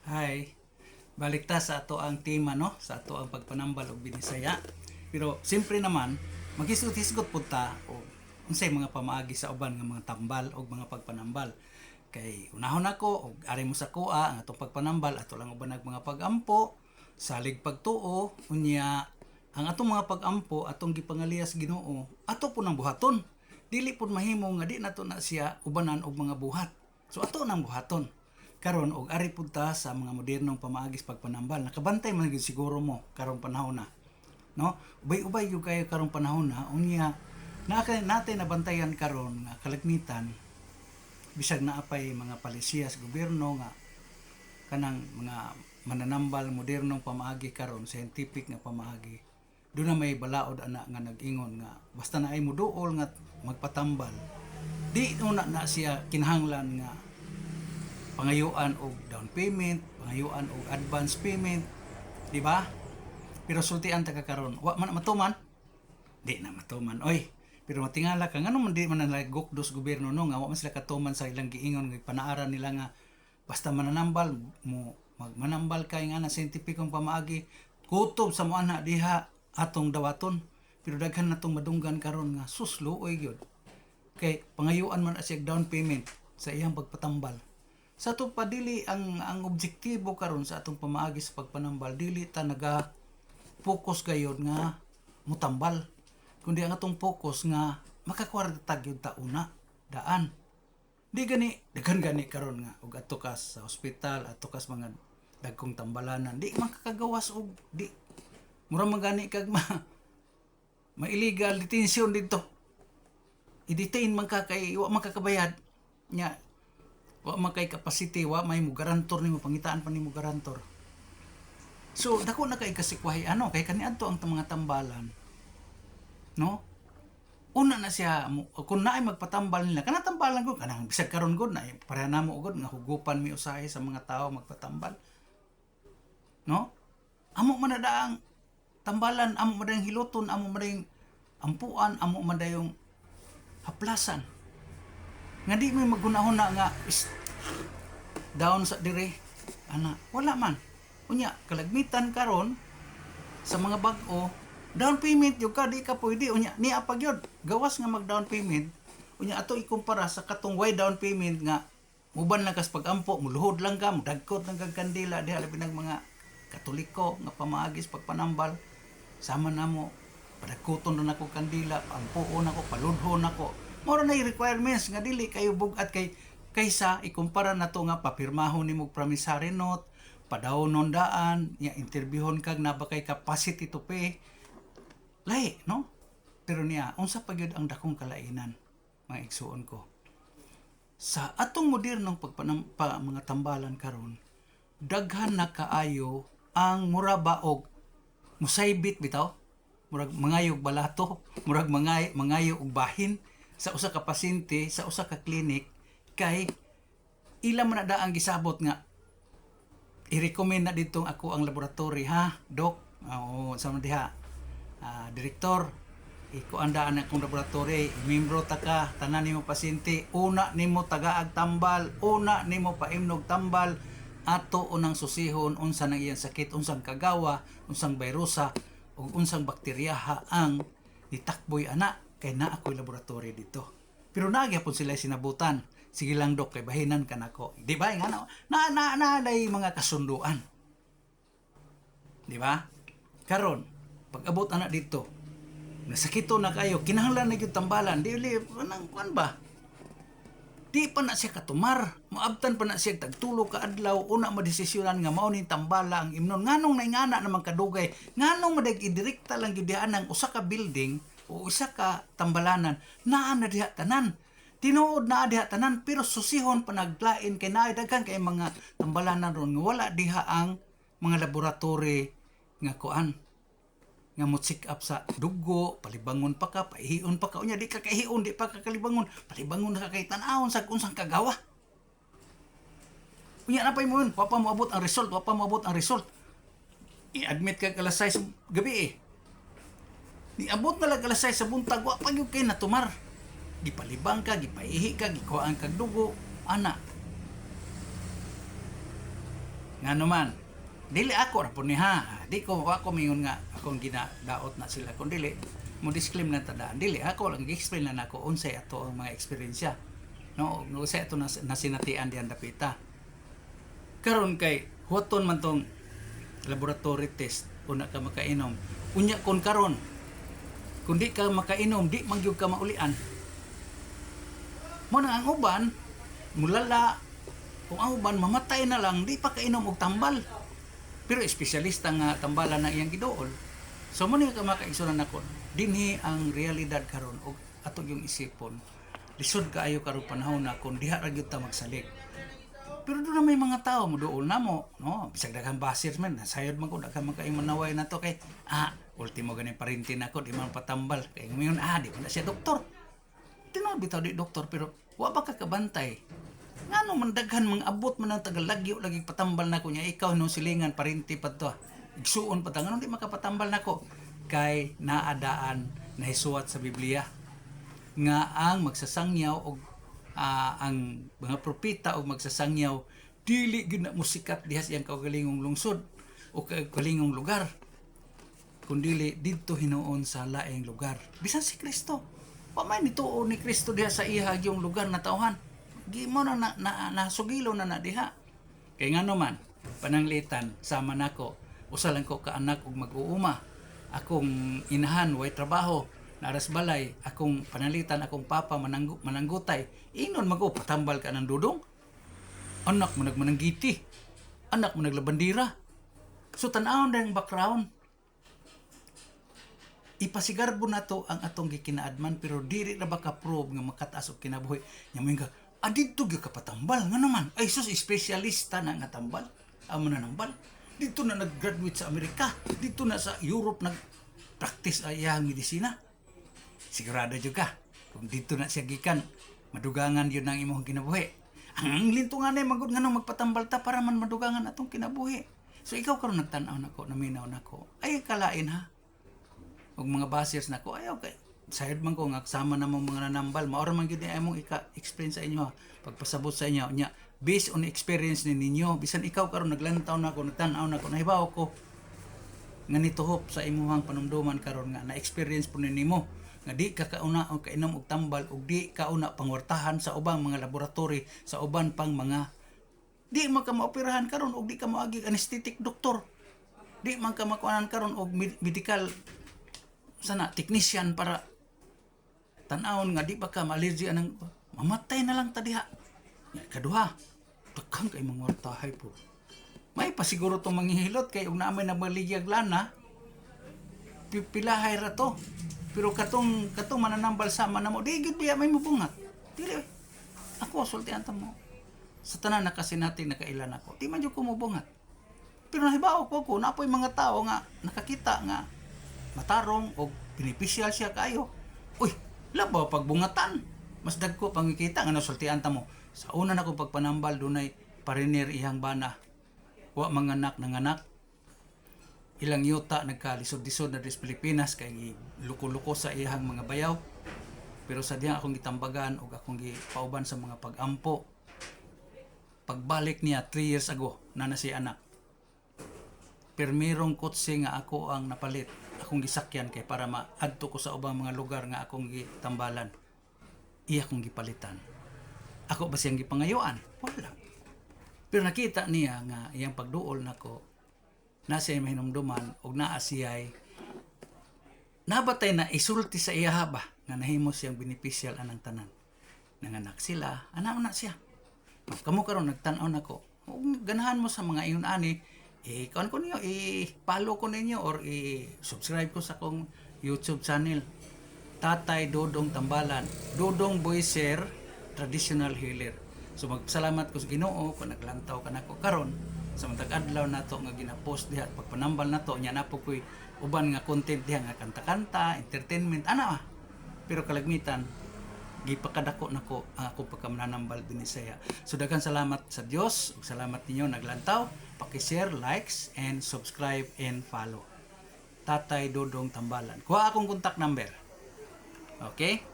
Hi, balik ta sa ato ang tema no, sa ato ang pagpanambal og Binisaya. Pero siyempre naman, magisgot-hisgot pud ta og unsay mga pamaagi sa uban nga mga tambal og mga pagpanambal. Kay unahon ako og ari mo sa kuha ang atong pagpanambal ato lang uban mga pagampo, salig pagtuo, unya ang atong mga pagampo atong gipangaliyas Ginoo, ato po nang buhaton. Dili pud mahimo nga di nato na siya ubanan og mga buhat. So ato nang buhaton karon og ari pud ta sa mga modernong pamaagis pagpanambal nakabantay man gyud siguro mo karong panahon na no ubay-ubay gyud kayo karong panahon na unya natin nabantayan karon nga kalagmitan bisag naapay mga palisiya sa gobyerno nga kanang mga mananambal modernong pamaagi karon scientific nga pamaagi doon na may balaod ana nga nag-ingon nga basta na ay muduol nga magpatambal di una na siya kinahanglan nga pangayuan og down payment, pangayuan og advance payment, di ba? Pero sultian ta karon, wa man matuman. Di na matuman. Oy, pero matingala ka ngano man di man nalagok dos gobyerno no nga wa man sila katuman sa ilang giingon nga panaaran nila nga basta mananambal mo magmanambal kay nga na siyentipikong pamaagi kutob sa mo ana diha atong dawaton. Pero daghan natong madunggan karon nga susluoy gyud. Kay pangayuan man siya down payment sa iyang pagpatambal. Sa ato pa dili ang objektibo karon sa atong pamaagi sa pagpanambal dili ta naga focus gayud nga mutambal kundi ang atong focus nga makakwarta gyud ta una daan di gani daghan gani karon nga og ato kas sa ospital ato kas mga dagkong tambalanan di makakagawas og di mura man gani kag illegal detention didto i-detain man ka kay wa makakabayad nya wa makay capacity wa may mo garantor nimo pangitaan pa nimo garantor so dako na kay kasikwahi ano kay kaniadto ang mga tambalan no una na siya kung naay magpatambal nila kana tambalan gud kanang bisag karon gud na pareha namo gud nga hugupan mi usahay sa mga tao magpatambal no amo man na daang tambalan amo man dayong hiluton amo man dayong ampuan amo man dayong haplasan nga di may magunahon na nga down sa dire ana wala man unya kalagmitan karon sa mga bag-o down payment yung ka di ka pwede unya ni apag yun gawas nga mag down payment unya ato ikumpara sa katong way down payment nga uban lang kas pagampo muluhod lang ka mudagkot lang kag kandila diha labi ng mga katoliko nga pamaagis pagpanambal sama namo padagkoton na nako kandila ampuon nako paludhon nako moro na requirements nga dili kayo bugat kaysa ikumpara nato nga papirmahon nimo promissory note padawnon daan nya interbyuhon kag nabakay capacity to pay lahi no pero niya unsa pa gyud ang dakong kalainan mga igsuon ko sa atong modernong mga tambalan karon daghan na kaayo ang muraba og musaybit bitaw murag mangayog balato murag mangayo og bahin sa usa ka pasyente sa usa ka klinik kay ila man na daang gisabot nga i-recommend na ditong ako ang laboratory ha doc o sa diha direktor ikuandaan akong laboratory membro ta ka tanan nimo pasyente una nimo tagaag tambal una nimo paimnog tambal ato unang susihon unsa nang iyang sakit unsang kagawa unsang virusa ug unsang bakteryaha ang ditakboy ana kay na ako'y laboratory dito. Pero nagyapon sila sinabutan. Sige lang dok, kay bahinan ka nako. Di ba? Nga na mga kasunduan. Di ba? Karon, pag abot anak dito, nasakito na kayo, kinahanglan na yung tambalan, di anang kuan ba? Di pa na siya katumar. Maabtan pa na siya tagtulo ka adlaw, una madesisyonan nga mao ning tambala ang imnon. Nganong naingana naman kadugay, nganong madag-idirekta lang gyud ang usa ka building, o isa ka tambalanan naa na diha tanan tinuod na diha tanan pero susihon pa naglain kay naay daghan kay mga tambalanan ron nga wala diha ang mga laboratory nga kuan nga mo check up sa dugo palibangon pa ka paihion pa ka unya di ka kahion di pa ka kalibangon palibangon na ka kay tan-awon sa unsang kagawa unya na pay mo yun wa pa moabot ang result i-admit ka alas 6 gabi niabot na lang alas 6 sa buntag wa pa gyud kay natumar gipalibang ka gipaihi ka gikuhaan kag dugo ana Nga naman, dili ako ra po ni ha. Di ko ako mingon nga akong ginadaot na sila kun dili mo disclaim na tadaan. Dili ako lang gi-explain na nako unsay ato ang mga eksperyensya. No, unsay ato na sinatian diyan dapita. Karon kay huton man tong laboratory test una ka makainom. Unya kon karon kung di ka makainom, di magyug ka maulian. Mo na ang uban mulala, kung ang uban mamatay na lang, di pa kainom og tambal. Pero espesyalista nga tambalan na iyang giduol. So mo ni ka makaigsunan nako, dinhi ang realidad karon og ato yung isipon. Lisod kaayo karon panahon na kung diha ra gyud ta magsalig. Pero doon na may mga tao mo dool na mo, no? Bisag daghang basirs man, nasayod man ko daghang mga manaway na to kay ultimo ganing parintin ako, di man patambal. Kay ngayon di man na siya doktor. Tinuod bitaw di doktor pero wa ba ka kabantay. Ngano man daghan mga abot man ang tagalagyo lagi patambal nako nya ikaw no silingan parinti pa to. Igsuon pa ta ngano di makapatambal nako kay naadaan na hisuwat sa Biblia nga ang magsasangyaw og ang mga propeta og magsasangyaw dili gyud na musikat diha sa iyang kaugalingong lungsod o kaugalingong lugar kundi didto hinuon sa laing lugar bisan si Kristo wa may nituo ni Kristo diha sa iya yung lugar na tawhan gimo na nasugilo na diha kay ngano man pananglitan sama nako usa lang ko ka anak ug mag-uuma akong inahan way trabaho naras balay akong panalitan akong papa mananggutay inon patambal ka ng dudong anak mo nagmananggiti anak mo naglabandira so tan-awon ang background ipasigarbo na to ang atong gikinaadman pero dili na ba ka-prove nga makataas og kinabuhi nya mo nga didto gyud ka patambal nga naman ay sus espesyalista na nga tambal amo na nambal dito na nag-graduate sa Amerika dito na sa Europe nag-practice ayang medisina sigurado juga kung dito na siya gikan madugangan yun ang imong kinabuhi ang lintungan ay magud nganong magpatambal ta para man madugangan atong kinabuhi so ikaw karon nagtan-aw nako naminaw nako ay kalain ha og mga basiers nako ayaw kay sayod man ko nga kasama na mga nanambal maora man gyud ay imong explain sa inyo ha pagpasabot sa inyo nya based on experience ninyo bisan ikaw karon naglantaw nako nagtan-aw nako nahibaw ko nga nituhop sa imong panumduman karon nga na experience po nimo nga di ka kauna og kainom og tambal ug di kauna pangwartahan sa ubang mga laboratory sa uban pang mga di man ka maoperahan karon og di ka moagi anesthetic doktor di man ka makuanan karon og medical sana technician para tan-awon nga di ba ka ma-allergy anang mamatay na lang ta diha kaduha daghang kay mga wartahay po may pasiguro tong manghihilot kay ug naamay na maligya lana pilahay ra to pero katong mananambal sama na mo di gyud biya may mubungat dili ako sultian ta mo sa tanan nakasinating nakailan ako di man jud ko mubungat pero nahibaw ko napoy mga tao nga nakakita nga matarong og beneficial siya kayo uy labaw pagbungatan mas dagko pangikita nga nasultian ta mo sa una nako pagpanambal dunay pariner ihang bana wa manganak nanganak ilang yuta nagkalisod-lisod na sa Pilipinas kay luko-luko sa iyang mga bayaw pero sa diyang akong gitambagan ug akong gipauban sa mga pag-ampo pagbalik niya 3 years ago na si anak permirong kotse nga ako ang napalit akong gisakyan kay para maadto ko sa ubang mga lugar nga akong gitambalan iya akong gipalitan ako ba siyang gipangayuan wala pero nakita niya nga iyang pagduol nako na siya mahinumduman og naa siya'y nabatay na isulti sa iya ba nga nahimo siyang beneficial anang tanan nanganak sila ana na siya kamo karon nagtan-aw nako ug ganahan mo sa mga iyon ani kuan ko niyo i-follow ko ninyo or i-subscribe ko sa akong YouTube channel Tatay Dodong Tambalan Dodong Boyser Traditional Healer so magpasalamat ko sa Ginoo kung naglantaw ka nako karon sa matag adlaw nato nga gina-post diha pagpanambal nato nya na po koy uban nga content diha nga kanta-kanta entertainment ana pero kalagmitan gipakadako nako ako pagkamanambal dinhi saya so daghang salamat sa Dios ug salamat ninyo naglantaw paki-share likes and subscribe and follow Tatay Dodong Tambalan kuha akong contact number okay